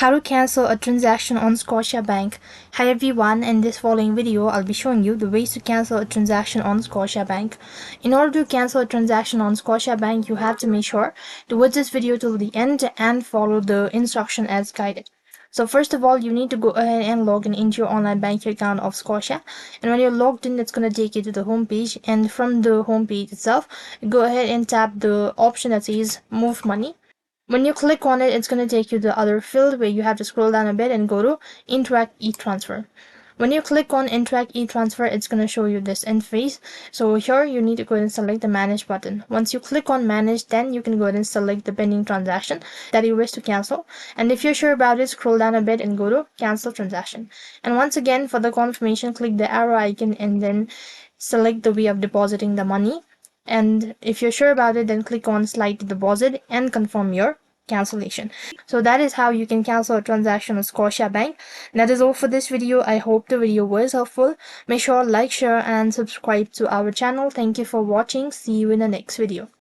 How to cancel a transaction on Scotiabank. Hi everyone, in this following video I'll be showing you the ways to cancel a transaction on Scotiabank. In order to cancel a transaction on Scotiabank, you have to make sure to watch this video till the end and follow the instruction as guided. So first of all, you need to go ahead and log in into your online banking account of Scotia, and when you're logged in, it's going to take you to the home page, and from the home page itself, go ahead and tap the option that says move money. When you click on it, it's going to take you to the other field where you have to scroll down a bit and go to Interact e-transfer. When you click on Interact e-transfer, it's going to show you this interface. So here you need to go ahead and select the Manage button. Once you click on Manage, then you can go ahead and select the pending transaction that you wish to cancel. And if you're sure about it, scroll down a bit and go to Cancel Transaction. And once again, for the confirmation, click the arrow icon and then select the way of depositing the money. And if you're sure about it, then click on Slide to Deposit and confirm your cancellation. So that is how you can cancel a transaction on Scotiabank. That is all for this video. I hope the video was helpful. Make sure to like, share and subscribe to our channel. Thank you for watching. See you in the next video.